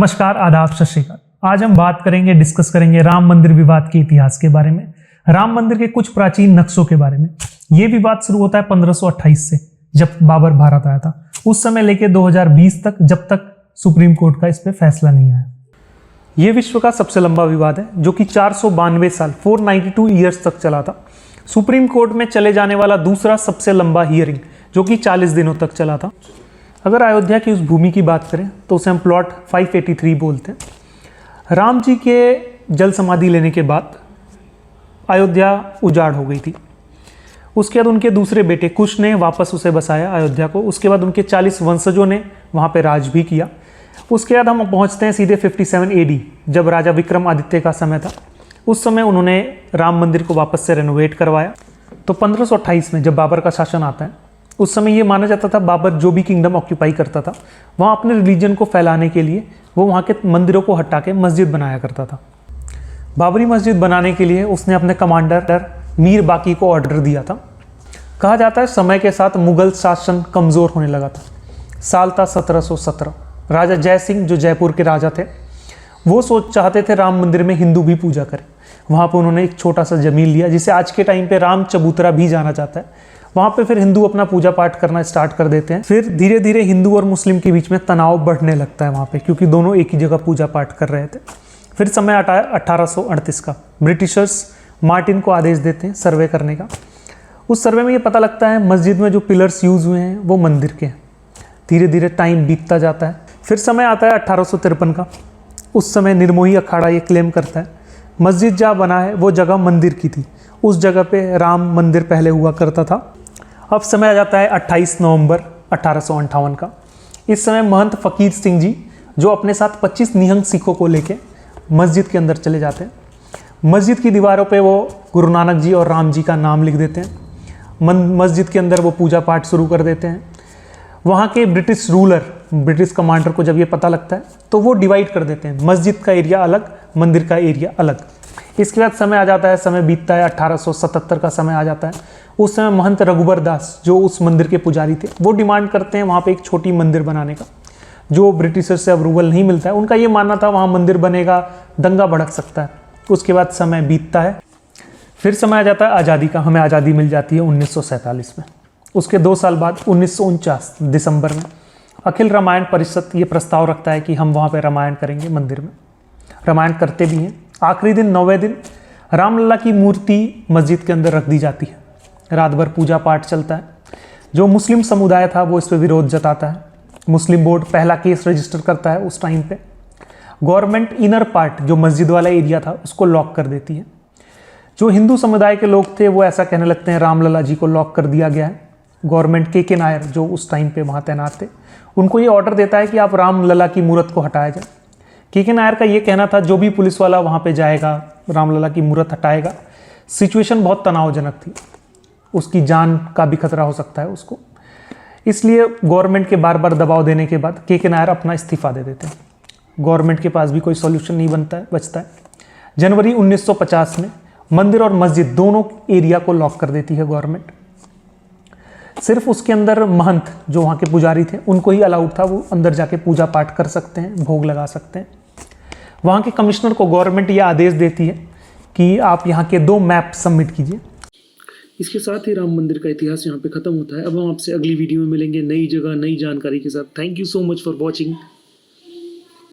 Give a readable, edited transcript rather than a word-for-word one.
नमस्कार, आदाब, सत श्री अकाल। आज हम बात करेंगे, डिस्कस करेंगे राम मंदिर विवाद के इतिहास के बारे में, राम मंदिर के कुछ प्राचीन नक्शों के बारे में। यह विवाद शुरू होता है 1528 से, जब बाबर भारत आया था, उस समय लेके 2020 तक, जब तक सुप्रीम कोर्ट का इस पे फैसला नहीं आया। यह विश्व का सबसे लंबा विवाद है, जो कि 492 साल 492 ईयर्स तक चला था। सुप्रीम कोर्ट में चले जाने वाला दूसरा सबसे लंबा हियरिंग, जो कि 40 दिनों तक चला था। अगर अयोध्या की उस भूमि की बात करें तो उसे हम प्लॉट 583 बोलते हैं। राम जी के जल समाधि लेने के बाद अयोध्या उजाड़ हो गई थी। उसके बाद उनके दूसरे बेटे कुश ने वापस उसे बसाया अयोध्या को। उसके बाद उनके 40 वंशजों ने वहाँ पे राज भी किया। उसके बाद हम पहुँचते हैं सीधे 57 AD, जब राजा विक्रमादित्य का समय था। उस समय उन्होंने राम मंदिर को वापस से रेनोवेट करवाया। तो 1528 में जब बाबर का शासन आता है, उस समय ये माना जाता था बाबर जो भी किंगडम ऑक्यूपाई करता था, वहाँ अपने रिलीजन को फैलाने के लिए वो वहाँ के मंदिरों को हटा के मस्जिद बनाया करता था। बाबरी मस्जिद बनाने के लिए उसने अपने कमांडर मीर बाकी को ऑर्डर दिया था। कहा जाता है समय के साथ मुगल शासन कमज़ोर होने लगा था। साल था 1717। राजा जय सिंह, जो जयपुर के राजा थे, वो चाहते थे राम मंदिर में हिंदू भी पूजा करें। वहाँ पर उन्होंने एक छोटा सा ज़मीन लिया, जिसे आज के टाइम पे राम चबूतरा भी जाना जाता है। वहाँ पे फिर हिंदू अपना पूजा पाठ करना स्टार्ट कर देते हैं। फिर धीरे धीरे हिंदू और मुस्लिम के बीच में तनाव बढ़ने लगता है वहाँ पे, क्योंकि दोनों एक ही जगह पूजा पाठ कर रहे थे। फिर समय आता है 1838 का। ब्रिटिशर्स मार्टिन को आदेश देते हैं सर्वे करने का। उस सर्वे में ये पता लगता है मस्जिद में जो पिलर्स यूज़ हुए हैं वो मंदिर के हैं। धीरे धीरे टाइम बीतता जाता है। फिर समय आता है 1853 का। उस समय निर्मोही अखाड़ा ये क्लेम करता है मस्जिद जहाँ बना है वो जगह मंदिर की थी, उस जगह पे राम मंदिर पहले हुआ करता था। अब समय आ जाता है 28 नवंबर 1858 का। इस समय महंत फ़कीर सिंह जी, जो अपने साथ 25 निहंग सिखों को लेके मस्जिद के अंदर चले जाते हैं। मस्जिद की दीवारों पे वो गुरु नानक जी और राम जी का नाम लिख देते हैं। मस्जिद के अंदर वो पूजा पाठ शुरू कर देते हैं। वहाँ के ब्रिटिश रूलर, ब्रिटिश कमांडर को जब ये पता लगता है तो वो डिवाइड कर देते हैं, मस्जिद का एरिया अलग, मंदिर का एरिया अलग। इसके बाद समय आ जाता है, समय बीतता है, 1877 का समय आ जाता है। उस समय महंत रघुबर दास, जो उस मंदिर के पुजारी थे, वो डिमांड करते हैं वहाँ पे एक छोटी मंदिर बनाने का, जो ब्रिटिशर से अप्रूवल नहीं मिलता है। उनका ये मानना था वहाँ मंदिर बनेगा, दंगा भड़क सकता है। उसके बाद समय बीतता है। फिर समय आ जाता है आज़ादी का। हमें आज़ादी मिल जाती है 1947 में। उसके 2 साल बाद 1949 दिसंबर में अखिल रामायण परिषद ये प्रस्ताव रखता है कि हम वहाँ पर रामायण करेंगे मंदिर में। रामायण करते भी हैं। आखिरी दिन 9वें दिन रामलला की मूर्ति मस्जिद के अंदर रख दी जाती है। रात भर पूजा पाठ चलता है। जो मुस्लिम समुदाय था वो इस पर विरोध जताता है। मुस्लिम बोर्ड पहला केस रजिस्टर करता है। उस टाइम पे गवर्नमेंट इनर पार्ट, जो मस्जिद वाला एरिया था, उसको लॉक कर देती है। जो हिंदू समुदाय के लोग थे वो ऐसा कहने लगते हैं रामलला जी को लॉक कर दिया गया है। गवर्नमेंट के नायर, जो उस टाइम पे वहाँ तैनात थे, उनको ये ऑर्डर देता है कि आप रामलला की मूर्त को हटाया जाए। के नायर का ये कहना था जो भी पुलिस वाला वहाँ पे जाएगा, रामलला की मूर्त हटाएगा, सिचुएशन बहुत तनावजनक थी, उसकी जान का भी खतरा हो सकता है उसको। इसलिए गवर्नमेंट के बार बार दबाव देने के बाद के नायर अपना इस्तीफा दे देते हैं। गवर्नमेंट के पास भी कोई सॉल्यूशन नहीं बचता है। जनवरी 1950 में मंदिर और मस्जिद दोनों एरिया को लॉक कर देती है गवर्नमेंट। सिर्फ उसके अंदर महंत, जो वहाँ के पुजारी थे, उनको ही अलाउड था, वो अंदर जाके पूजा पाठ कर सकते हैं, भोग लगा सकते हैं। वहाँ के कमिश्नर को गवर्नमेंट ये आदेश देती है कि आप यहाँ के 2 मैप सबमिट कीजिए। इसके साथ ही राम मंदिर का इतिहास यहाँ पे ख़त्म होता है। अब हम आपसे अगली वीडियो में मिलेंगे नई जगह, नई जानकारी के साथ। Thank you so much for watching.